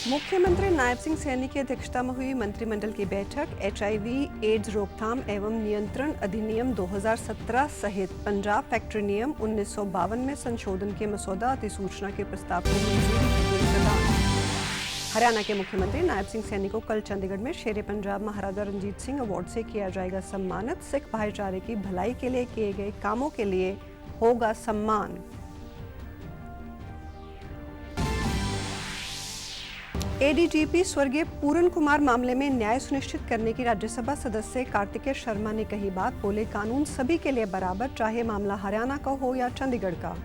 मुख्यमंत्री नायब सिंह सैनी की अध्यक्षता में हुई मंत्रिमंडल की बैठक एचआईवी एड्स रोकथाम एवं नियंत्रण अधिनियम 2017 सहित पंजाब फैक्ट्री नियम 1952 में संशोधन के मसौदा अधिसूचना के प्रस्ताव को मंजूरी की गई प्रदान। हरियाणा के मुख्यमंत्री नायब सिंह सैनी को कल चंडीगढ़ में शेर पंजाब महाराजा रणजीत सिंह अवार्ड से किया जाएगा सम्मानित। सिख भाईचारे की भलाई के लिए किए गए कामों के लिए होगा सम्मान। एडीजीपी स्वर्गीय पूरन कुमार मामले में न्याय सुनिश्चित करने की राज्यसभा सदस्य कार्तिकेय शर्मा ने कही बात। बोले, कानून सभी के लिए बराबर, चाहे मामला हरियाणा का हो या चंडीगढ़ का।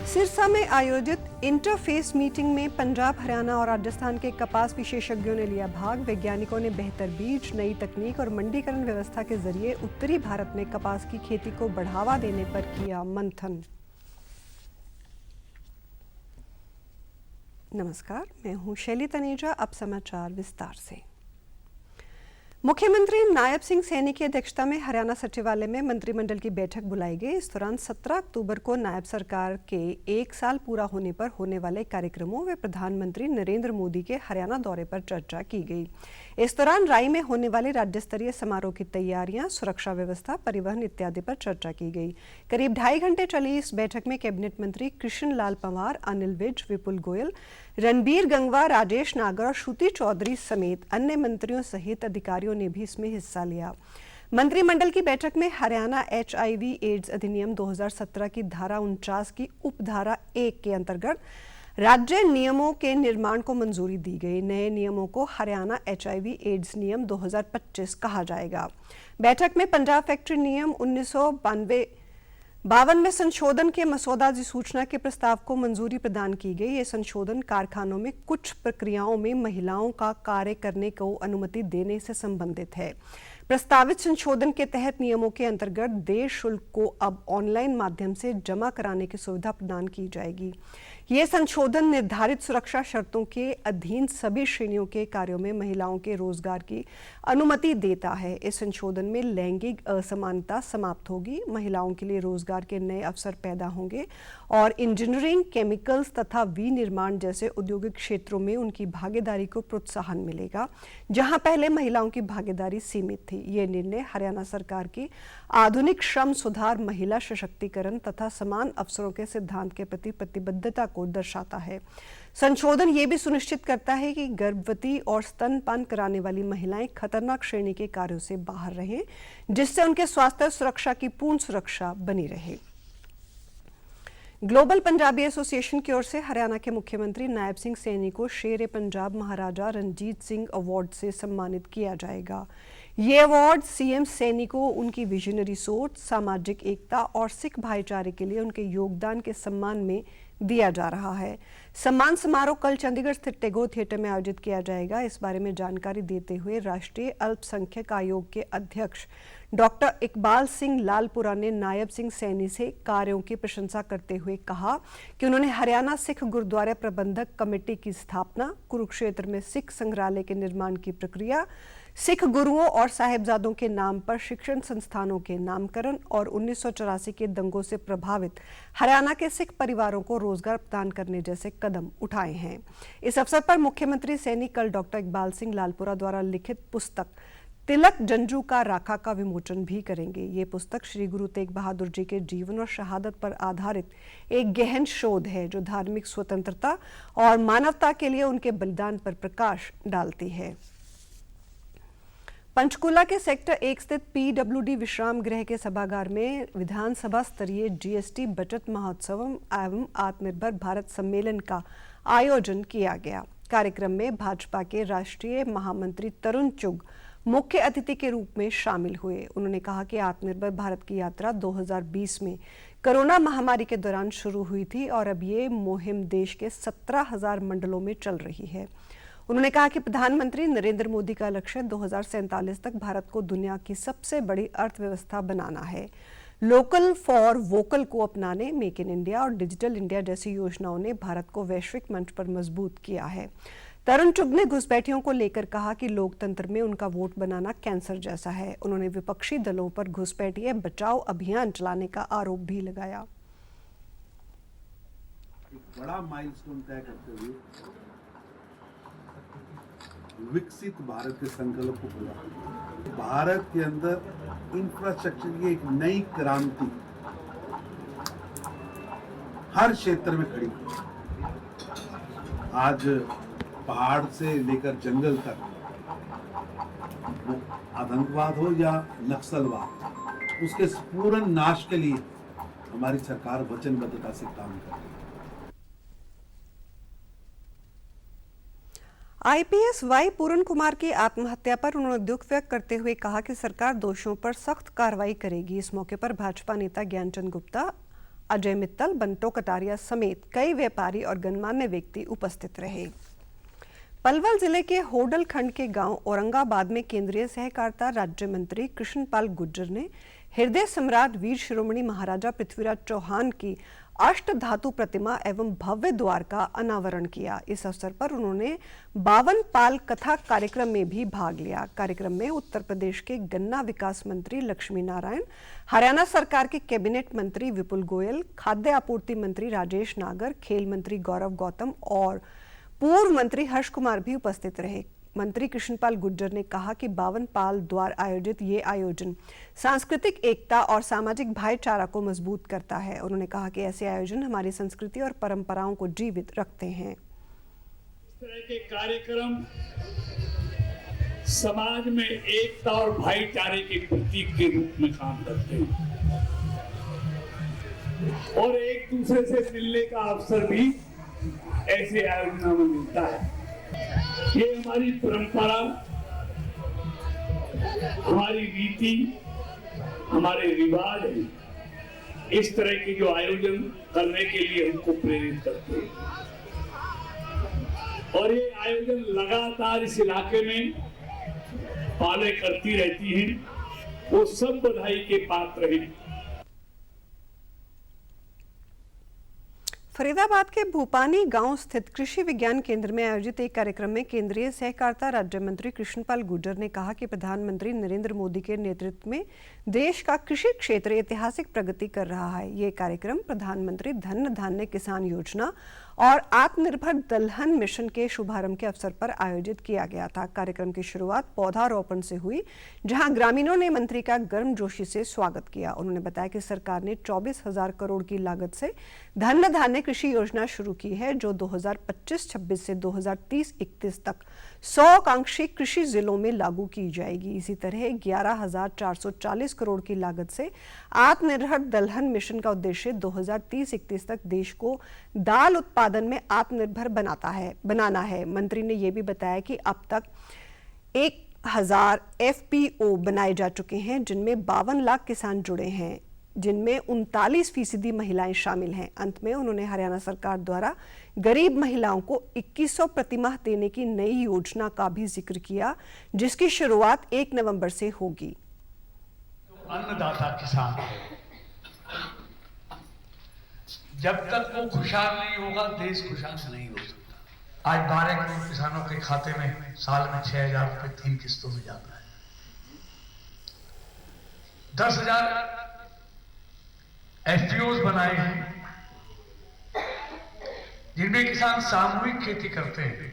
सिरसा में आयोजित इंटरफेस मीटिंग में पंजाब, हरियाणा और राजस्थान के कपास विशेषज्ञों ने लिया भाग। वैज्ञानिकों ने बेहतर बीज, नई तकनीक और मंडीकरण व्यवस्था के जरिए उत्तरी भारत में कपास की खेती को बढ़ावा देने पर किया मंथन। नमस्कार, मैं हूं शैली तनेजा। अब समाचार विस्तार से। मुख्यमंत्री नायब सिंह सैनी की अध्यक्षता में हरियाणा सचिवालय में मंत्रिमंडल की बैठक बुलाई गई। इस दौरान 17 अक्टूबर को नायब सरकार के 1 साल पूरा होने पर होने वाले कार्यक्रमों व प्रधानमंत्री नरेंद्र मोदी के हरियाणा दौरे पर चर्चा की गई। इस दौरान राई में होने वाले राज्य स्तरीय समारोह की तैयारियां, सुरक्षा व्यवस्था, परिवहन इत्यादि पर चर्चा की गई। करीब 2.5 घंटे चली इस बैठक में कैबिनेट मंत्री कृष्ण लाल पंवार, अनिल विज, विपुल गोयल, रणबीर गंगवा, राजेश नागर और श्रुति चौधरी समेत अन्य मंत्रियों सहित अधिकारियों ने भी इसमें हिस्सा लिया। मंत्रिमंडल की बैठक में हरियाणा एचआईवी एड्स अधिनियम 2017 की धारा 49 की उपधारा 1 के अंतर्गत राज्य नियमों के निर्माण को मंजूरी दी गई। नए नियमों को हरियाणा एचआईवी एड्स नियम 2025 कहा जाएगा। बैठक में पंजाब फैक्ट्री नियम 1952 में संशोधन के मसौदा अधिसूचना के प्रस्ताव को मंजूरी प्रदान की गई। ये संशोधन कारखानों में कुछ प्रक्रियाओं में महिलाओं का कार्य करने को अनुमति देने से संबंधित है। प्रस्तावित संशोधन के तहत नियमों के अंतर्गत देय शुल्क को अब ऑनलाइन माध्यम से जमा कराने की सुविधा प्रदान की जाएगी। ये संशोधन निर्धारित सुरक्षा शर्तों के अधीन सभी श्रेणियों के कार्यों में महिलाओं के रोजगार की अनुमति देता है। इस संशोधन में लैंगिक असमानता समाप्त होगी, महिलाओं के लिए रोजगार के नए अवसर पैदा होंगे और इंजीनियरिंग, केमिकल्स तथा विनिर्माण जैसे औद्योगिक क्षेत्रों में उनकी भागीदारी को प्रोत्साहन मिलेगा, जहां पहले महिलाओं की भागीदारी सीमित थी। ये निर्णय हरियाणा सरकार की आधुनिक श्रम सुधार, महिला सशक्तिकरण तथा समान अवसरों के सिद्धांत के प्रति प्रतिबद्धता को दर्शाता है। संशोधन ये भी सुनिश्चित करता है कि गर्भवती और स्तनपान कराने वाली महिलाएं खतरनाक श्रेणी के कार्यों से बाहर रहें, जिससे उनके स्वास्थ्य और सुरक्षा की पूर्ण सुरक्षा बनी रहे। ग्लोबल पंजाबी एसोसिएशन की ओर से हरियाणा के मुख्यमंत्री नायब सिंह सैनी को शेर पंजाब महाराजा रणजीत सिंह अवार्ड से सम्मानित किया जाएगा। ये अवार्ड सीएम सैनी को उनकी विजनरी सोच, सामाजिक एकता और सिख भाईचारे के लिए उनके योगदान के सम्मान में दिया जा रहा है। सम्मान समारोह कल चंडीगढ़ स्थित टैगोर थिएटर में आयोजित किया जाएगा। इस बारे में जानकारी देते हुए राष्ट्रीय अल्पसंख्यक आयोग के अध्यक्ष डॉक्टर इकबाल सिंह लालपुरा ने नायब सिंह सैनी से कार्यों की प्रशंसा करते हुए कहा कि उन्होंने हरियाणा सिख गुरुद्वारा प्रबंधक कमेटी की स्थापना, कुरुक्षेत्र में सिख संग्रहालय के निर्माण की प्रक्रिया, सिख गुरुओं और साहिबजादों के नाम पर शिक्षण संस्थानों के नामकरण और 1984 के दंगों से प्रभावित हरियाणा के सिख परिवारों को रोजगार प्रदान करने जैसे कदम उठाए हैं। इस अवसर पर मुख्यमंत्री सैनी कल डॉक्टर इकबाल सिंह लालपुरा द्वारा लिखित पुस्तक तिलक जंजू का राखा का विमोचन भी करेंगे। ये पुस्तक श्री गुरु तेग बहादुर जी के जीवन और शहादत पर आधारित एक गहन शोध है, जो धार्मिक स्वतंत्रता और मानवता के लिए उनके बलिदान पर प्रकाश डालती है। पंचकूला के सेक्टर 1 स्थित पीडब्ल्यूडी विश्राम गृह के सभागार में विधानसभा स्तरीय जीएसटी बचत महोत्सव एवं आत्मनिर्भर भारत सम्मेलन का आयोजन किया गया। कार्यक्रम में भाजपा के राष्ट्रीय महामंत्री तरुण चुग मुख्य अतिथि के रूप में शामिल हुए। उन्होंने कहा कि आत्मनिर्भर भारत की यात्रा 2020 में कोरोना महामारी के दौरान शुरू हुई थी और अब ये मुहिम देश के 17,000 मंडलों में चल रही है। उन्होंने कहा कि प्रधानमंत्री नरेंद्र मोदी का लक्ष्य 2047 तक भारत को दुनिया की सबसे बड़ी अर्थव्यवस्था बनाना है। लोकल फॉर वोकल को अपनाने, मेक इन इंडिया और डिजिटल इंडिया जैसी योजनाओं ने भारत को वैश्विक मंच पर मजबूत किया है। तरुण चुग ने घुसपैठियों को लेकर कहा कि लोकतंत्र में उनका वोट बनाना कैंसर जैसा है। उन्होंने विपक्षी दलों पर घुसपैठिए बचाओ अभियान चलाने का आरोप भी लगाया। बड़ा माइलस्टोन तय करते हुए विकसित भारत के संकल्प को पूरा करना। भारत के अंदर इंफ्रास्ट्रक्चर की एक नई क्रांति हर क्षेत्र में खड़ी है। आज पहाड़ से लेकर जंगल तक, वो आतंकवाद हो या नक्सलवाद, उसके पूर्ण नाश के लिए हमारी सरकार वचनबद्धता से काम कर रही है। आईपीएस वाई पूरन कुमार की आत्महत्या पर उन्होंने दुख व्यक्त करते हुए कहा कि सरकार दोषियों पर सख्त कार्रवाई करेगी। इस मौके पर भाजपा नेता ज्ञानचंद गुप्ता, अजय मित्तल, बंटो कटारिया समेत कई व्यापारी और गणमान्य व्यक्ति उपस्थित रहे। पलवल जिले के होडल खंड के गांव औरंगाबाद में केंद्रीय सहकारिता राज्य मंत्री कृष्णपाल गुर्जर ने हृदय सम्राट वीर शिरोमणि महाराजा पृथ्वीराज चौहान की अष्ट धातु प्रतिमा एवं भव्य द्वार का अनावरण किया। इस अवसर पर उन्होंने 52 पाल कथा कार्यक्रम में भी भाग लिया। कार्यक्रम में उत्तर प्रदेश के गन्ना विकास मंत्री लक्ष्मी नारायण, हरियाणा सरकार के कैबिनेट मंत्री विपुल गोयल, खाद्य आपूर्ति मंत्री राजेश नागर, खेल मंत्री गौरव गौतम और पूर्व मंत्री हर्ष कुमार भी उपस्थित रहे। मंत्री कृष्णपाल गुर्जर ने कहा कि 52 पाल द्वार आयोजित ये आयोजन सांस्कृतिक एकता और सामाजिक भाईचारा को मजबूत करता है। उन्होंने कहा कि ऐसे आयोजन हमारी संस्कृति और परंपराओं को जीवित रखते हैं। इस तरह के कार्यक्रम समाज में एकता और भाईचारे के प्रतीक के रूप में काम करते हैं और एक दूसरे से मिलने का अवसर भी ऐसे आयोजनों में मिलता है। ये हमारी परंपरा, हमारी रीति, हमारे रिवाज हैं। इस तरह के जो आयोजन करने के लिए हमको प्रेरित करते हैं और ये आयोजन लगातार इस इलाके में पाले करती रहती हैं। वो सब बधाई के पात्र हैं। फरीदाबाद के भूपानी गांव स्थित कृषि विज्ञान केंद्र में आयोजित एक कार्यक्रम में केंद्रीय सहकारिता राज्य मंत्री कृष्णपाल गुर्जर ने कहा कि प्रधानमंत्री नरेंद्र मोदी के नेतृत्व में देश का कृषि क्षेत्र ऐतिहासिक प्रगति कर रहा है। ये कार्यक्रम प्रधानमंत्री धन धान्य किसान योजना और आत्मनिर्भर दलहन मिशन के शुभारंभ के अवसर पर आयोजित किया गया था। कार्यक्रम की शुरुआत पौधारोपण से हुई, जहां ग्रामीणों ने मंत्री का गर्मजोशी से स्वागत किया। उन्होंने बताया कि सरकार ने 24,000 करोड़ की लागत से धन धान्य कृषि योजना शुरू की है, जो 2025-26 से 2030-31 तक 100 आकांक्षी कृषि जिलों में लागू की जाएगी। इसी तरह 11,440 करोड़ की लागत से आत्मनिर्भर दलहन मिशन का उद्देश्य 2030-31 तक देश को दाल उत्पादन में आत्मनिर्भर बनाना है। मंत्री ने यह भी बताया कि अब तक 1,000 FPO बनाए जा चुके हैं, जिनमें 52 लाख किसान जुड़े हैं, जिनमें 39% महिलाएं शामिल हैं। अंत में उन्होंने हरियाणा सरकार द्वारा गरीब महिलाओं को 2100 प्रतिमाह देने की नई योजना का भी जिक्र किया, जिसकी शुरुआत 1 नवंबर से होगी। अन्नदाता किसान है, जब तक वो खुशहाल नहीं होगा देश खुशहाल नहीं हो सकता। आज 12 करोड़ किसानों के खाते में साल में 6,000 रुपए 3 किस्तों में जाता है। 10,000 FPOs बनाए हैं, जिनमें किसान सामूहिक खेती करते हैं।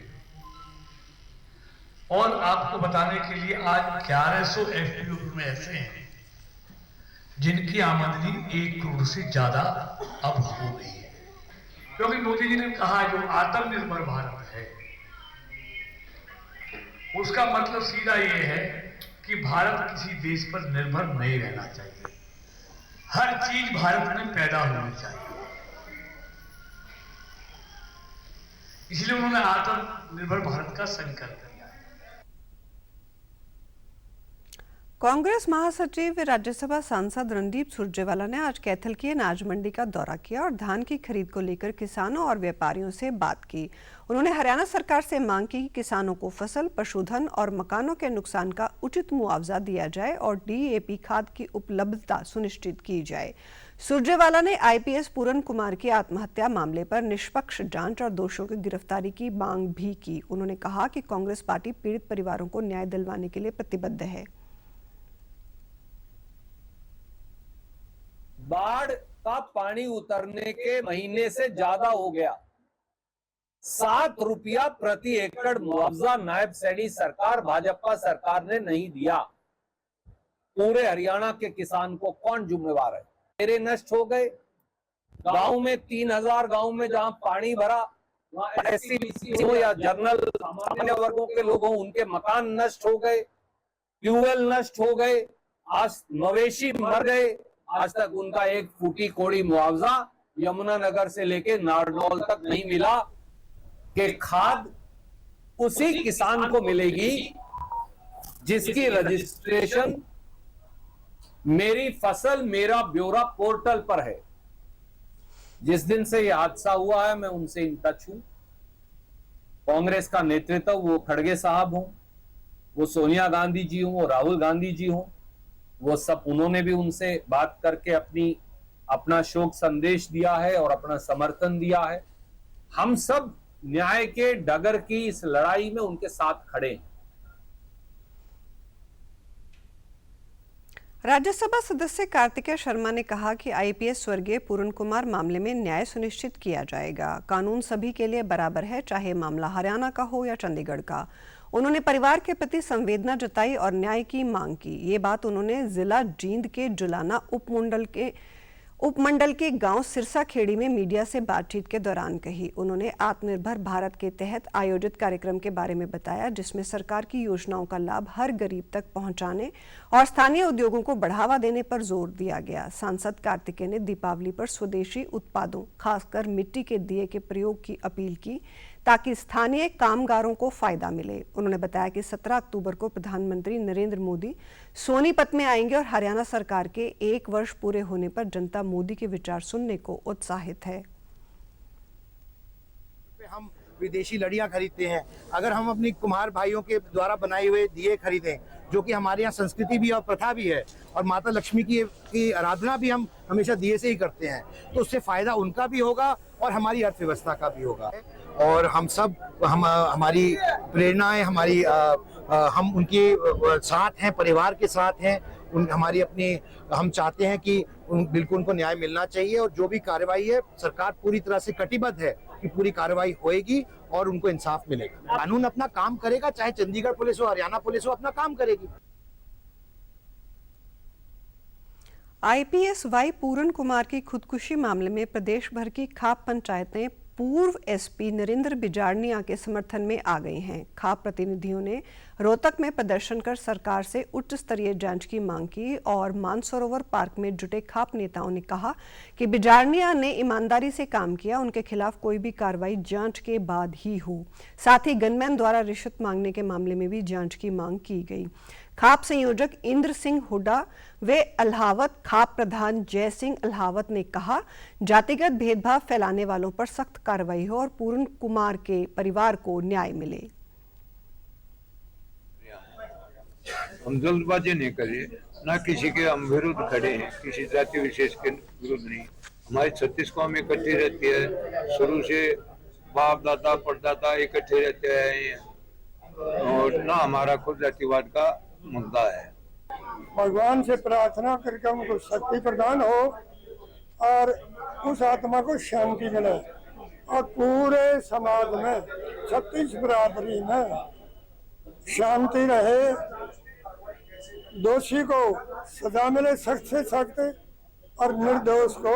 और आपको बताने के लिए आज 1100 FPOs में ऐसे हैं जिनकी आमदनी 1 करोड़ से ज्यादा अब हो गई है, क्योंकि मोदी जी ने कहा जो आत्मनिर्भर भारत है, उसका मतलब सीधा ये है कि भारत किसी देश पर निर्भर नहीं रहना चाहिए। हर चीज भारत में पैदा होनी चाहिए। इसलिए उन्होंने आत्मनिर्भर भारत का संकल्प लिया। कांग्रेस महासचिव राज्यसभा सांसद रणदीप सुरजेवाला ने आज कैथल की अनाज मंडी का दौरा किया और धान की खरीद को लेकर किसानों और व्यापारियों से बात की। उन्होंने हरियाणा सरकार से मांग की कि किसानों को फसल, पशुधन और मकानों के नुकसान का उचित मुआवजा दिया जाए और DAP खाद की उपलब्धता सुनिश्चित की जाए। सुरजेवाला ने IPS पूरन कुमार की आत्महत्या मामले पर निष्पक्ष जांच और दोषियों की गिरफ्तारी की मांग भी की। उन्होंने कहा कि कांग्रेस पार्टी पीड़ित परिवारों को न्याय दिलवाने के लिए प्रतिबद्ध है। बाढ़ का पानी उतरने के महीने से ज्यादा हो गया, 7 रुपया प्रति एकड़ मुआवजा नायब सैनी सरकार, भाजपा सरकार ने नहीं दिया। पूरे हरियाणा के किसान को कौन जिम्मेवार है? मेरे नष्ट हो गए गांव में, 3000 गांव में जहां पानी भरा, वहां एससी बीसी हो या जनरल सामान्य वर्गों के लोग हों, उनके मकान नष्ट हो गए, ट्यूबवेल नष्ट हो गए, आज मवेशी मर गए, आज तक उनका एक फूटी कोड़ी मुआवजा यमुनानगर से लेके नारनौल तक नहीं मिला। कि खाद उसी किसान को मिलेगी जिसकी रजिस्ट्रेशन मेरी फसल मेरा ब्यौरा पोर्टल पर है। जिस दिन से यह हादसा हुआ है मैं उनसे इन टच हूं। कांग्रेस का नेतृत्व, वो खड़गे साहब हों, वो सोनिया गांधी जी हों, वो राहुल गांधी जी हों, वो सब, उन्होंने भी उनसे बात करके अपना शोक संदेश दिया है और अपना समर्थन दिया है। हम सब न्याय के डगर की इस लड़ाई में उनके साथ खड़े हैं। राज्यसभा सदस्य कार्तिकेय शर्मा ने कहा कि आईपीएस स्वर्गीय पूरण कुमार मामले में न्याय सुनिश्चित किया जाएगा। कानून सभी के लिए बराबर है, चाहे मामला हरियाणा का हो या चंडीगढ़ का। उन्होंने परिवार के प्रति संवेदना जताई और न्याय की मांग की। ये बात उन्होंने जिला जींद के जुलाना उपमंडल के गांव सिरसा खेड़ी में मीडिया से बातचीत के दौरान कही। उन्होंने आत्मनिर्भर भारत के तहत आयोजित कार्यक्रम के बारे में बताया, जिसमें सरकार की योजनाओं का लाभ हर गरीब तक पहुंचाने और स्थानीय उद्योगों को बढ़ावा देने पर जोर दिया गया। सांसद कार्तिकेय ने दीपावली पर स्वदेशी उत्पादों, खासकर मिट्टी के दिए के प्रयोग की अपील की, ताकि स्थानीय कामगारों को फायदा मिले। उन्होंने बताया कि 17 अक्टूबर को प्रधानमंत्री नरेंद्र मोदी सोनीपत में आएंगे और हरियाणा सरकार के 1 वर्ष पूरे होने पर जनता मोदी के विचार सुनने को उत्साहित है। हम विदेशी लड़ियां खरीदते हैं, अगर हम अपनी कुम्हार भाइयों के द्वारा बनाए हुए दिए खरीदें, जो कि हमारे यहाँ संस्कृति भी और प्रथा भी है, और माता लक्ष्मी की आराधना भी हम हमेशा दिए से ही करते हैं, तो उससे फायदा उनका भी होगा और हमारी अर्थव्यवस्था का भी होगा। और हम सब हमारी प्रेरणाएं, हम उनके साथ हैं, परिवार के साथ हैं। हम चाहते हैं कि बिल्कुल उनको न्याय मिलना चाहिए, और जो भी कार्रवाई है सरकार पूरी तरह से कटिबद्ध है कि पूरी कार्रवाई होएगी और उनको इंसाफ मिलेगा। कानून अपना काम करेगा, चाहे चंडीगढ़ पुलिस हो, हरियाणा पुलिस हो, अपना काम करेगी। आईपीएस वाई पूरण कुमार की खुदकुशी मामले में प्रदेश भर की खाप पंचायतें पूर्व एसपी नरेंद्र बिजारनिया के समर्थन में आ गई हैं। खाप प्रतिनिधियों ने रोहतक में प्रदर्शन कर सरकार से उच्च स्तरीय जांच की मांग की और मानसरोवर पार्क में जुटे खाप नेताओं ने कहा कि बिजारनिया ने ईमानदारी से काम किया, उनके खिलाफ कोई भी कार्रवाई जांच के बाद ही हो। साथ ही गनमैन द्वारा रिश्वत मांगने के मामले में भी जांच की मांग की गई। खाप संयोजक इंद्र सिंह हुड्डा व अल्हावत खाप प्रधान जय सिंह अल्हावत ने कहा, जातिगत भेदभाव फैलाने वालों पर सख्त कार्रवाई हो और पूरण कुमार के परिवार को न्याय मिले। हम जल्दबाजी नहीं करिए, ना किसी के हम विरुद्ध खड़े हैं, किसी जाति विशेष के विरुद्ध नहीं। हमारी 36 कौम इकट्ठी रहती है, शुरू से बाप दादा परदादा इकट्ठे रहते हैं, और ना हमारा खुद जातिवाद का मुद्दा है। भगवान से प्रार्थना करके उनको शक्ति प्रदान हो और उस आत्मा को शांति मिले, और पूरे समाज में 36 बरादरी में शांति रहे, दोषी को सजा मिले सख्त से सख्त, और निर्दोष को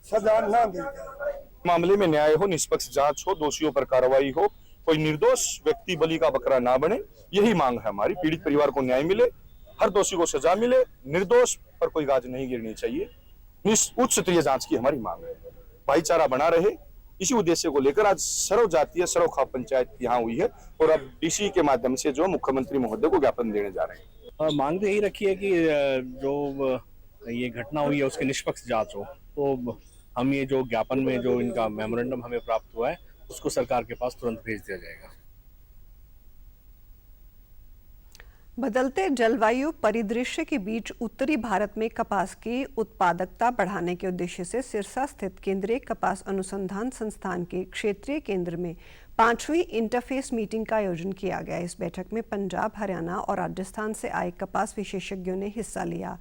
सजा न दी जाए। मामले में न्याय हो, निष्पक्ष जांच हो, दोषियों पर कार्रवाई हो, कोई निर्दोष व्यक्ति बलि का बकरा ना बने, यही मांग है हमारी। पीड़ित परिवार को न्याय मिले, हर दोषी को सजा मिले, निर्दोष पर कोई गाज नहीं गिरनी चाहिए, उच्च स्तरीय जांच की हमारी मांग है। भाईचारा बना रहे, इसी उद्देश्य को लेकर आज सर्व जातीय सर्व खाप पंचायत यहाँ हुई है, और अब डीसी के माध्यम से जो मुख्यमंत्री महोदय को ज्ञापन देने जा रहे हैं। मांग तो यही रखी है कि जो ये घटना हुई है उसकी निष्पक्ष जांच हो। तो हम ये जो ज्ञापन में जो इनका मेमोरेंडम हमें प्राप्त हुआ है उसको सरकार के पास तुरंत भेज दिया जाएगा। बदलते जलवायु परिदृश्य के बीच उत्तरी भारत में कपास की उत्पादकता बढ़ाने के उद्देश्य से सिरसा स्थित केंद्रीय कपास अनुसंधान संस्थान के क्षेत्रीय केंद्र में 5वीं इंटरफेस मीटिंग का आयोजन किया गया। इस बैठक में पंजाब, हरियाणा और राजस्थान से आए कपास विशेषज्ञों ने हिस्सा लिया।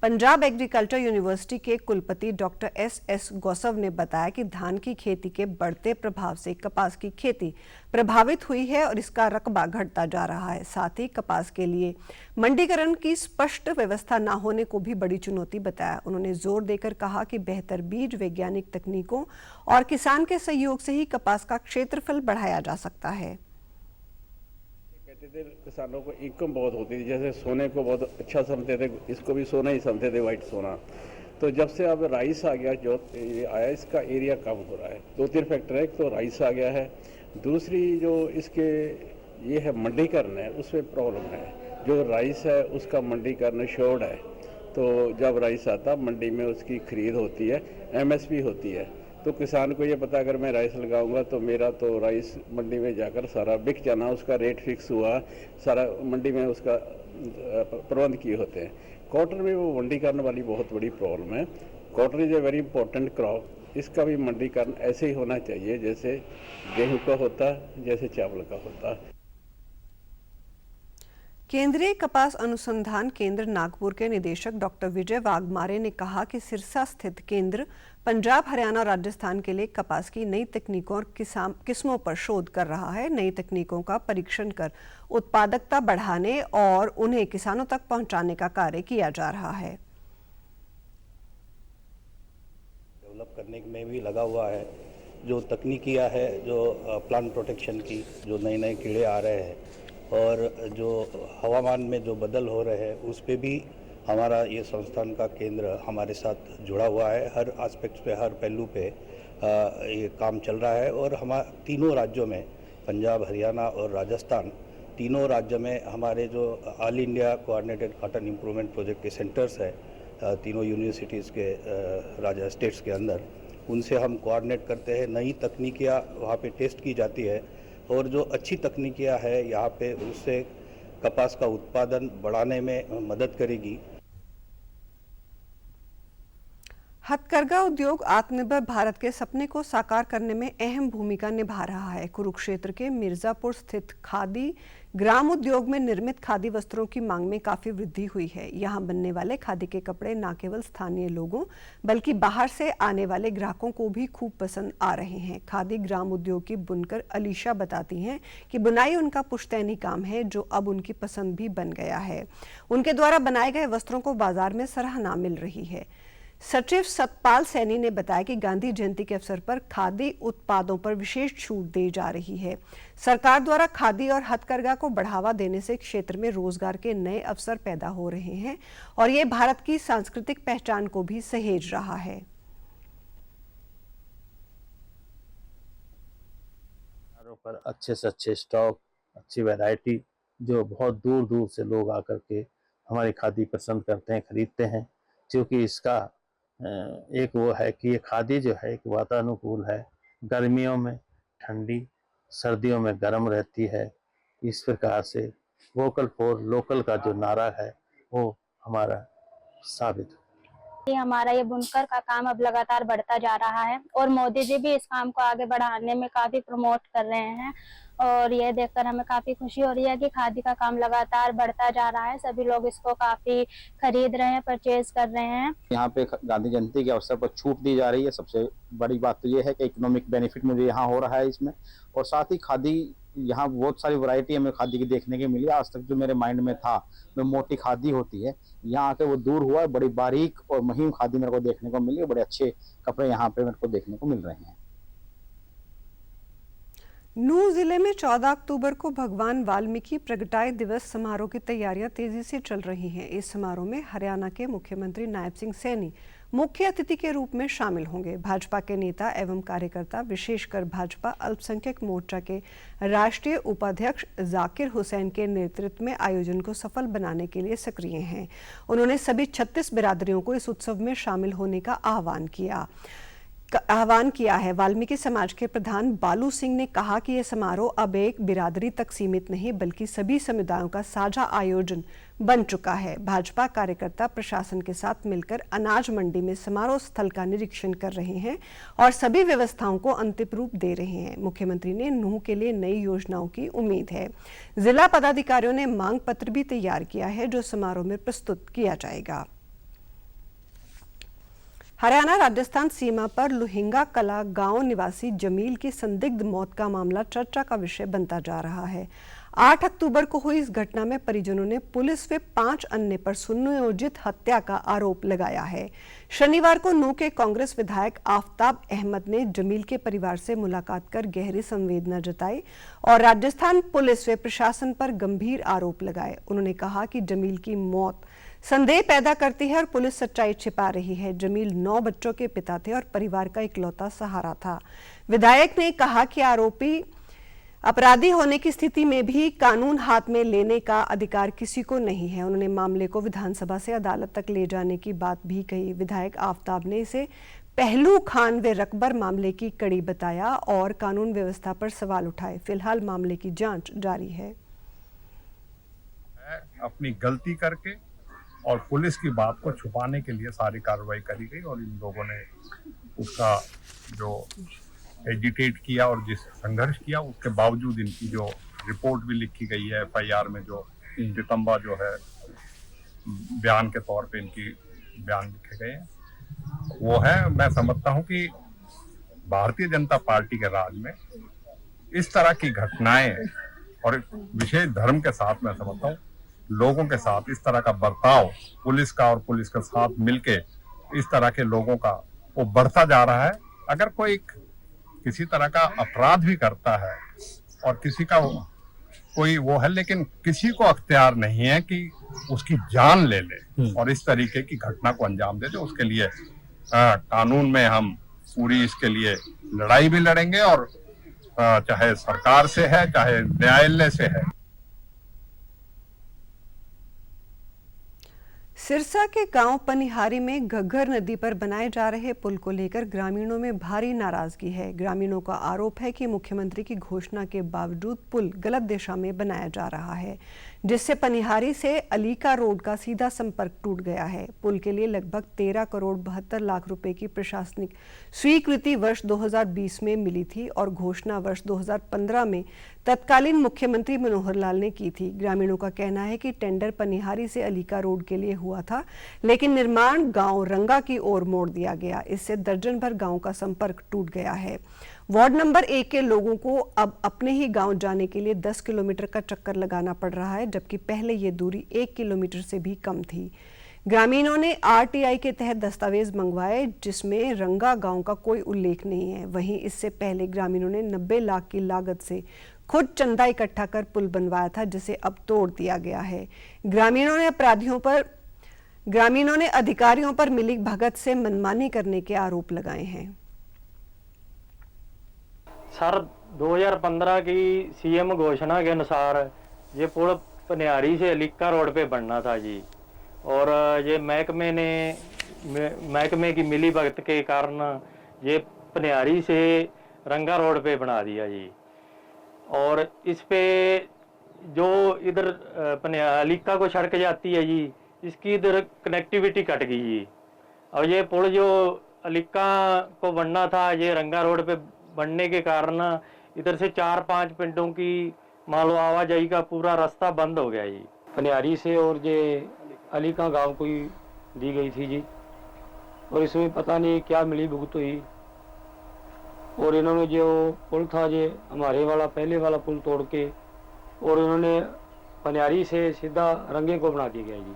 पंजाब एग्रीकल्चर यूनिवर्सिटी के कुलपति डॉक्टर एस गौसव ने बताया कि धान की खेती के बढ़ते प्रभाव से कपास की खेती प्रभावित हुई है और इसका रकबा घटता जा रहा है। साथ ही कपास के लिए मंडीकरण की स्पष्ट व्यवस्था न होने को भी बड़ी चुनौती बताया। उन्होंने जोर देकर कहा कि बेहतर बीज, वैज्ञानिक तकनीकों और किसान के सहयोग से ही कपास का क्षेत्रफल बढ़ाया जा सकता है। कहते थे किसानों को इनकम बहुत होती थी, जैसे सोने को बहुत अच्छा समझते थे, इसको भी सोना ही समझते थे, वाइट सोना। तो जब से अब राइस आ गया, जो ये आया, इसका एरिया कम हो रहा है। 2-3 फैक्टर है, एक तो राइस आ गया है, दूसरी जो इसके ये है मंडीकरण है, उसमें प्रॉब्लम है। जो राइस है उसका मंडीकरण शॉर्ट है, तो जब राइस आता मंडी में उसकी खरीद होती है, MSP होती है, तो किसान को ये पता अगर मैं राइस लगाऊंगा तो मेरा तो राइस मंडी में जाकर सारा बिक जाना, उसका रेट फिक्स हुआ, सारा मंडी में उसका प्रबंध किए होते हैं। कॉटन में वो मंडीकरण वाली बहुत बड़ी प्रॉब्लम है। Cotton is a very important crop, इसका भी मंडीकरण ऐसे ही होना चाहिए जैसे गेहूं का होता, जैसे चावल का होता। केंद्रीय कपास अनुसंधान केंद्र नागपुर के निदेशक डॉक्टर विजय वाघमारे ने कहा कि सिरसा स्थित केंद्र पंजाब, हरियाणा और राजस्थान के लिए कपास की नई तकनीकों और किस्मों पर शोध कर रहा है। नई तकनीकों का परीक्षण कर उत्पादकता बढ़ाने और उन्हें किसानों तक पहुंचाने का कार्य किया जा रहा है। डेवलप करने में भी लगा हुआ है। जो तकनीकियाँ है, जो प्लांट प्रोटेक्शन की, जो नए नए कीड़े आ रहे हैं और जो हवामान में जो बदल हो रहे हैं, उस पे भी हमारा ये संस्थान का केंद्र हमारे साथ जुड़ा हुआ है। हर एस्पेक्ट पे, हर पहलू पे ये काम चल रहा है। और हमारे तीनों राज्यों में, पंजाब, हरियाणा और राजस्थान, तीनों राज्य में हमारे जो all India coordinated cotton improvement project के सेंटर्स है, तीनों यूनिवर्सिटीज़ के स्टेट्स के अंदर, उनसे हम कोऑर्डिनेट करते हैं। नई तकनीकियाँ वहाँ पे टेस्ट की जाती है और जो अच्छी तकनीकियाँ है यहाँ पे, उससे कपास का उत्पादन बढ़ाने में मदद करेगी। हथकरघा उद्योग आत्मनिर्भर भारत के सपने को साकार करने में अहम भूमिका निभा रहा है। कुरुक्षेत्र के मिर्जापुर स्थित खादी ग्राम उद्योग में निर्मित खादी वस्त्रों की मांग में काफी वृद्धि हुई है। यहां बनने वाले खादी के कपड़े न केवल स्थानीय लोगों बल्कि बाहर से आने वाले ग्राहकों को भी खूब पसंद आ रहे हैं। खादी ग्राम उद्योग की बुनकर अलीशा बताती हैं कि बुनाई उनका पुश्तैनी काम है, जो अब उनकी पसंद भी बन गया है। उनके द्वारा बनाए गए वस्त्रों को बाजार में सराहना मिल रही है। सचिव सतपाल सैनी ने बताया कि गांधी जयंती के अवसर पर खादी उत्पादों पर विशेष छूट दी जा रही है। सरकार द्वारा खादी और हथकरघा को बढ़ावा देने से क्षेत्र में रोजगार के नए अवसर पैदा हो रहे हैं और ये भारत की सांस्कृतिक पहचान को भी सहेज रहा है। पर अच्छे से अच्छे स्टॉक, अच्छी वैरायटी, जो बहुत दूर दूर से लोग आकर के हमारी खादी पसंद करते हैं, खरीदते हैं, क्योंकि इसका एक वो है कि ये खादी जो है एक वातानुकूल है, गर्मियों में ठंडी, सर्दियों में गर्म रहती है। इस प्रकार से वोकल फॉर लोकल का जो नारा है वो हमारा साबित हो। हमारा ये बुनकर का काम अब लगातार बढ़ता जा रहा है और मोदी जी भी इस काम को आगे बढ़ाने में काफी प्रमोट कर रहे हैं और ये देखकर हमें काफी खुशी हो रही है कि खादी का काम लगातार बढ़ता जा रहा है। सभी लोग इसको काफी खरीद रहे हैं, परचेज कर रहे हैं। यहाँ पे गांधी जयंती के अवसर पर छूट दी जा रही है। सबसे बड़ी बात तो ये है कि इकोनॉमिक बेनिफिट मुझे यहाँ हो रहा है इसमें, और साथ ही खादी, यहाँ बहुत सारी वैरायटी हमें खादी की देखने की मिली। आज तक जो मेरे माइंड में था वो मोटी खादी होती है, यहाँ आके वो दूर हुआ है। बड़ी बारीक और महीन खादी मेरे को देखने को मिली। बड़े अच्छे कपड़े यहाँ पे मेरे को देखने को मिल रहे हैं। नूंह जिले में 14 अक्टूबर को भगवान वाल्मीकि प्रगटाय दिवस समारोह की तैयारियां तेजी से चल रही हैं। इस समारोह में हरियाणा के मुख्यमंत्री नायब सिंह सैनी मुख्य अतिथि के रूप में शामिल होंगे। भाजपा के नेता एवं कार्यकर्ता, विशेषकर भाजपा अल्पसंख्यक मोर्चा के राष्ट्रीय उपाध्यक्ष जाकिर हुसैन के नेतृत्व में आयोजन को सफल बनाने के लिए सक्रिय हैं। उन्होंने सभी 36 बिरादरियों को इस उत्सव में शामिल होने का आह्वान किया है। वाल्मीकि समाज के प्रधान बालू सिंह ने कहा कि यह समारोह अब एक बिरादरी तक सीमित नहीं बल्कि सभी समुदायों का साझा आयोजन बन चुका है। भाजपा कार्यकर्ता प्रशासन के साथ मिलकर अनाज मंडी में समारोह स्थल का निरीक्षण कर रहे हैं और सभी व्यवस्थाओं को अंतिम रूप दे रहे हैं। मुख्यमंत्री ने नूंह के लिए नई योजनाओं की उम्मीद है। जिला पदाधिकारियों ने मांग पत्र भी तैयार किया है जो समारोह में प्रस्तुत किया जाएगा। हरियाणा राजस्थान सीमा पर लुहिंगा कला गांव निवासी जमील की संदिग्ध मौत का मामला चर्चा का विषय बनता जा रहा है। 8 अक्टूबर को हुई इस घटना में परिजनों ने पुलिस व 5 अन्य पर सुनियोजित हत्या का आरोप लगाया है। शनिवार को नूंह के कांग्रेस विधायक आफ्ताब अहमद ने जमील के परिवार से मुलाकात कर गहरी संवेदना जताई और राजस्थान पुलिस व प्रशासन पर गंभीर आरोप लगाए। उन्होंने कहा कि जमील की मौत संदेह पैदा करती है और पुलिस सच्चाई छिपा रही है। जमील 9 बच्चों के पिता थे और परिवार का इकलौता सहारा था। विधायक ने कहा कि आरोपी अपराधी होने की स्थिति में भी कानून हाथ में लेने का अधिकार किसी को नहीं है। उन्होंने मामले को विधानसभा से अदालत तक ले जाने की बात भी कही। विधायक आफ्ताब ने इसे पहलू खान व रकबर मामले की कड़ी बताया और कानून व्यवस्था पर सवाल उठाए। फिलहाल मामले की जांच जारी है। अपनी गलती करके और पुलिस की बात को छुपाने के लिए सारी कार्रवाई करी गई और इन लोगों ने उसका जो एजिटेट किया और जिस संघर्ष किया उसके बावजूद इनकी जो रिपोर्ट भी लिखी गई है FIR में, जो सितंबा जो है बयान के तौर पे इनकी बयान लिखे गए हैं, वो है। मैं समझता हूं कि भारतीय जनता पार्टी के राज में इस तरह की घटनाएं और विशेष धर्म के साथ मैं समझता हूं लोगों के साथ इस तरह का बर्ताव पुलिस का और पुलिस के साथ मिलके इस तरह के लोगों का वो बढ़ता जा रहा है। अगर कोई किसी तरह का अपराध भी करता है और किसी का कोई वो है, लेकिन किसी को अख्तियार नहीं है कि उसकी जान ले ले और इस तरीके की घटना को अंजाम दे दे। उसके लिए कानून में हम पूरी इसके लिए लड़ाई भी लड़ेंगे और चाहे सरकार से है चाहे न्यायालय से है। सिरसा के गांव पनिहारी में घग्घर नदी पर बनाए जा रहे पुल को लेकर ग्रामीणों में भारी नाराजगी है। ग्रामीणों का आरोप है कि मुख्यमंत्री की घोषणा के बावजूद पुल गलत दिशा में बनाया जा रहा है, जिससे पनिहारी से अलीका रोड का सीधा संपर्क टूट गया है। पुल के लिए लगभग 13 करोड़ 72 लाख रुपए की प्रशासनिक स्वीकृति वर्ष 2020 में मिली थी और घोषणा वर्ष 2015 में तत्कालीन मुख्यमंत्री मनोहर लाल ने की थी। ग्रामीणों का कहना है कि टेंडर पनिहारी से अलीका रोड के लिए हुआ था, लेकिन निर्माण गांव रंगा की ओर मोड़ दिया गया। इससे दर्जन भर गांव का संपर्क टूट गया है। वार्ड नंबर 1 के लोगों को अब अपने ही गांव जाने के लिए 10 किलोमीटर का चक्कर लगाना पड़ रहा है, जबकि पहले ये दूरी 1 किलोमीटर से भी कम थी। ग्रामीणों ने RTI के तहत दस्तावेज मंगवाए, जिसमें रंगा गांव का कोई उल्लेख नहीं है। वहीं इससे पहले ग्रामीणों ने 90 लाख की लागत से खुद चंदा इकट्ठा कर पुल बनवाया था, जिसे अब तोड़ दिया गया है। ग्रामीणों ने अधिकारियों पर मिली भगत से मनमानी करने के आरोप लगाए हैं। सर 2015 की CM घोषणा के अनुसार ये पुल पनिहारी से अलीका रोड पे बनना था जी, और ये महकमे की मिली भगत के कारण ये पनिहारी से रंगा रोड पे बना दिया जी। और इस पे जो इधर अलीका को सड़क जाती है जी, इसकी इधर कनेक्टिविटी कट गई जी। और ये पुल जो अलीका को बनना था, ये रंगा रोड पे बनने के कारण इधर से 4-5 पिंडों की मान लो आवाजाही का पूरा रास्ता बंद हो गया जी। पनिहारी से और ये अलीका गांव को ही दी गई थी जी, और इसमें पता नहीं क्या मिली भुगत हुई और इन्होंने जो पुल था ये हमारे वाला पहले वाला पुल तोड़ के और इन्होंने पनिहारी से सीधा रंगे को बना दिया गया जी।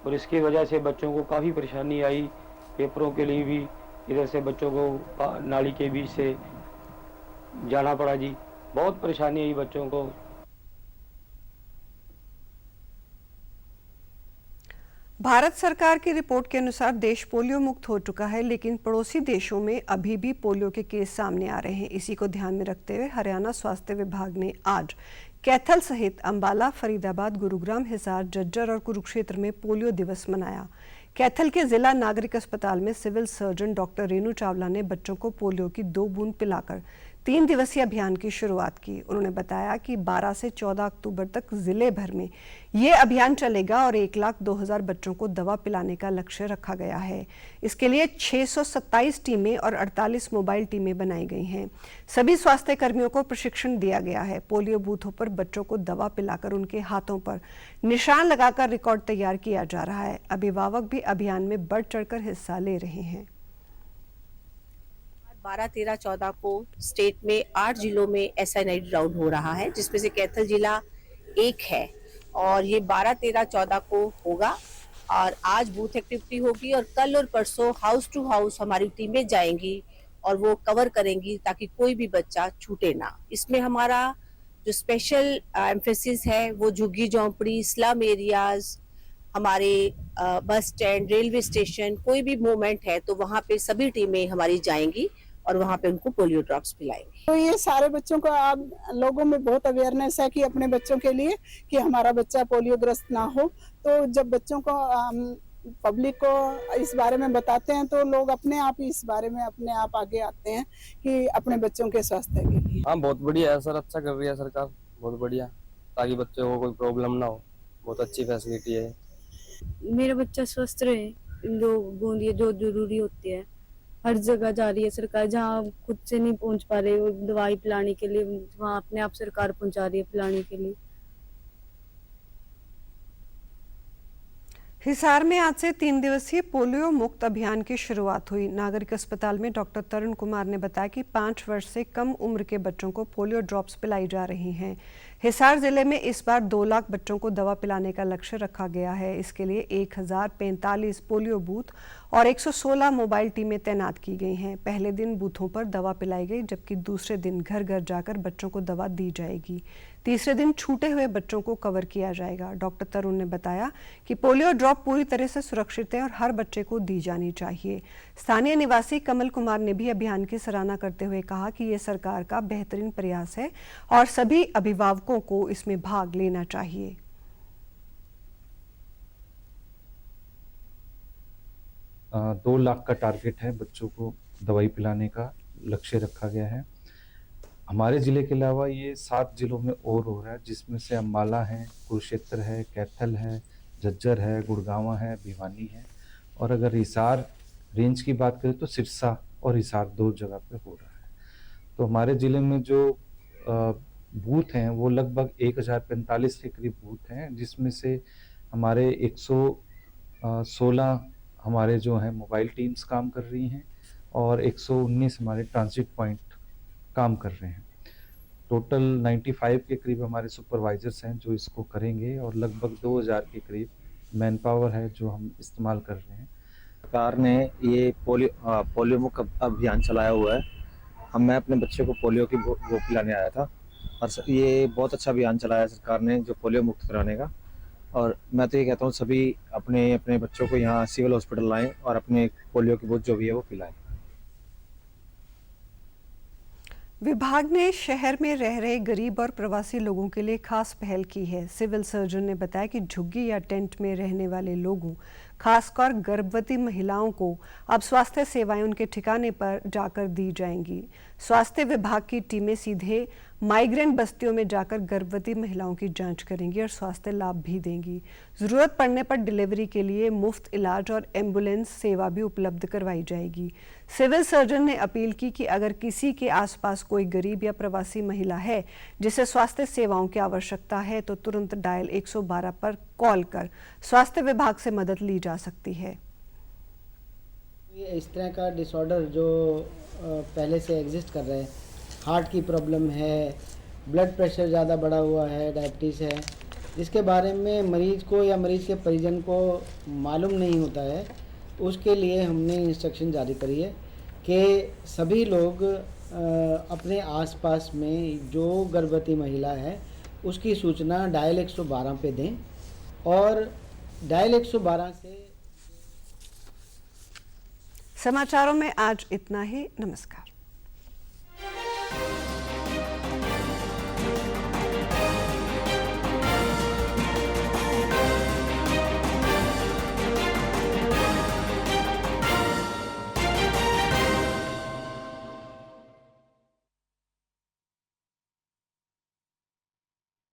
और इसकी वजह से बच्चों को काफ़ी परेशानी आई, पेपरों के लिए भी इधर से बच्चों को नाली के बीच से जाना पड़ा जी। बहुत परेशानी आई बच्चों को। भारत सरकार की रिपोर्ट के अनुसार देश पोलियो मुक्त हो चुका है, लेकिन पड़ोसी देशों में अभी भी पोलियो के केस सामने आ रहे हैं। इसी को ध्यान में रखते हुए हरियाणा स्वास्थ्य विभाग ने आज कैथल सहित अंबाला, फरीदाबाद, गुरुग्राम, हिसार, झज्जर और कुरुक्षेत्र में पोलियो दिवस मनाया। कैथल के जिला नागरिक अस्पताल में civil surgeon doctor Renu Chawla ने बच्चों को पोलियो की 2 बूंद पिलाकर 3 दिवसीय अभियान की शुरुआत की। उन्होंने बताया कि 12 से 14 अक्टूबर तक जिले भर में ये अभियान चलेगा और 1,02,000 बच्चों को दवा पिलाने का लक्ष्य रखा गया है। इसके लिए 627 टीमें और 48 मोबाइल टीमें बनाई गई हैं। सभी स्वास्थ्य कर्मियों को प्रशिक्षण दिया गया है। पोलियो बूथों पर बच्चों को दवा पिलाकर उनके हाथों पर निशान लगाकर रिकॉर्ड तैयार किया जा रहा है। अभिभावक भी अभियान में बढ़ चढ़कर हिस्सा ले रहे हैं। 12, 13, 14 को स्टेट में 8 जिलों में SI नाइट राउंड हो रहा है, जिसमें से कैथल जिला एक है और ये 12, 13, 14 को होगा और आज बूथ एक्टिविटी होगी और कल और परसों हाउस टू हाउस हमारी टीमें जाएंगी और वो कवर करेंगी ताकि कोई भी बच्चा छूटे ना। इसमें हमारा जो स्पेशल एम्फेसिस है वो झुग्गी झोंपड़ी, स्लम एरियाज, हमारे बस स्टैंड, रेलवे स्टेशन, कोई भी मूवमेंट है तो वहाँ पे सभी टीमें हमारी जाएंगी और वहाँ पे उनको पोलियो ड्रॉप्स पिलाएंगे। तो ये सारे बच्चों को आप लोगों में बहुत अवेयरनेस है कि अपने बच्चों के लिए कि हमारा बच्चा पोलियो ग्रस्त ना हो। तो जब बच्चों को पब्लिक को इस बारे में बताते हैं तो लोग अपने आप ही इस बारे में अपने आप आगे आते हैं कि अपने बच्चों के स्वास्थ्य के लिए। हाँ, बहुत बढ़िया है सर, अच्छा कर रही है सरकार, बहुत बढ़िया, ताकि बच्चों को कोई प्रॉब्लम ना हो। बहुत अच्छी फैसिलिटी है। मेरा बच्चा स्वस्थ रहे, जो बूंदियाँ जो जरूरी होती है हर जगह जा रही है सरकार, जहाँ खुद से नहीं पहुंच पा रहे वो दवाई पिलाने के लिए, वहाँ अपने आप सरकार पहुंचा रही है पिलाने के लिए। हिसार में आज से 3 दिवसीय पोलियो मुक्त अभियान की शुरुआत हुई। नागरिक अस्पताल में डॉक्टर तरुण कुमार ने बताया कि 5 वर्ष से कम उम्र के बच्चों को पोलियो ड्रॉप्स पिलाई जा रही हैं। हिसार जिले में इस बार 2 लाख बच्चों को दवा पिलाने का लक्ष्य रखा गया है। इसके लिए 1045 पोलियो बूथ और 116 मोबाइल टीमें तैनात की गई हैं। पहले दिन बूथों पर दवा पिलाई गई, जबकि दूसरे दिन घर घर जाकर बच्चों को दवा दी जाएगी। तीसरे दिन छूटे हुए बच्चों को कवर किया जाएगा। डॉक्टर तरुण ने बताया कि पोलियो ड्रॉप पूरी तरह से सुरक्षित है और हर बच्चे को दी जानी चाहिए। स्थानीय निवासी कमल कुमार ने भी अभियान की सराहना करते हुए कहा कि ये सरकार का बेहतरीन प्रयास है और सभी अभिभावकों को इसमें भाग लेना चाहिए। आ, 2 लाख का टारगेट है, बच्चों को दवाई पिलाने का लक्ष्य रखा गया है। हमारे ज़िले के अलावा ये 7 जिलों में और हो रहा है, जिसमें से अम्बाला है, कुरुक्षेत्र है, कैथल है, झज्जर है, गुड़गांवा है, भिवानी है। और अगर हिसार रेंज की बात करें तो सिरसा और हिसार 2 जगह पे हो रहा है। तो हमारे ज़िले में जो बूथ हैं वो लगभग 1045 के करीब बूथ हैं, जिसमें से हमारे 116 हमारे जो हैं मोबाइल टीम्स काम कर रही हैं और 119 हमारे ट्रांजिट पॉइंट काम कर रहे हैं। टोटल 95 के करीब हमारे सुपरवाइजर्स हैं जो इसको करेंगे और लगभग 2000 के करीब मैन पावर है जो हम इस्तेमाल कर रहे हैं। सरकार ने ये पोलियो मुक्त अभियान चलाया हुआ है। मैं अपने बच्चे को पोलियो की वो पिलाने आया था और ये बहुत अच्छा अभियान चलाया सरकार ने जो पोलियो मुक्त कराने का। और मैं तो ये कहता हूँ सभी अपने अपने बच्चों को यहाँ सिविल हॉस्पिटल लाएं और अपने पोलियो की बूथ जो भी है वो पिलाएं। विभाग ने शहर में रह रहे गरीब और प्रवासी लोगों के लिए खास पहल की है। सिविल सर्जन ने बताया कि झुग्गी या टेंट में रहने वाले लोगों, खासकर गर्भवती महिलाओं को अब स्वास्थ्य सेवाएं उनके ठिकाने पर जाकर दी जाएंगी। स्वास्थ्य विभाग की टीमें सीधे माइग्रेंट बस्तियों में जाकर गर्भवती महिलाओं की जांच करेंगी और स्वास्थ्य लाभ भी देंगी। ज़रूरत पड़ने पर डिलीवरी के लिए मुफ्त इलाज और एम्बुलेंस सेवा भी उपलब्ध करवाई जाएगी। सिविल सर्जन ने अपील की कि अगर किसी के आसपास कोई गरीब या प्रवासी महिला है जिसे स्वास्थ्य सेवाओं की आवश्यकता है तो तुरंत डायल 112 पर कॉल कर स्वास्थ्य विभाग से मदद ली जा सकती है। ये इस तरह का डिसऑर्डर जो पहले से एग्जिस्ट कर रहे हैं, हार्ट की प्रॉब्लम है, ब्लड प्रेशर ज़्यादा बढ़ा हुआ है, डायबिटीज़ है, जिसके बारे में मरीज़ को या मरीज़ के परिजन को मालूम नहीं होता है, उसके लिए हमने इंस्ट्रक्शन जारी करी है कि सभी लोग अपने आसपास में जो गर्भवती महिला है उसकी सूचना डायल 112 पे दें और डायल 112 से। समाचारों में आज इतना ही। नमस्कार।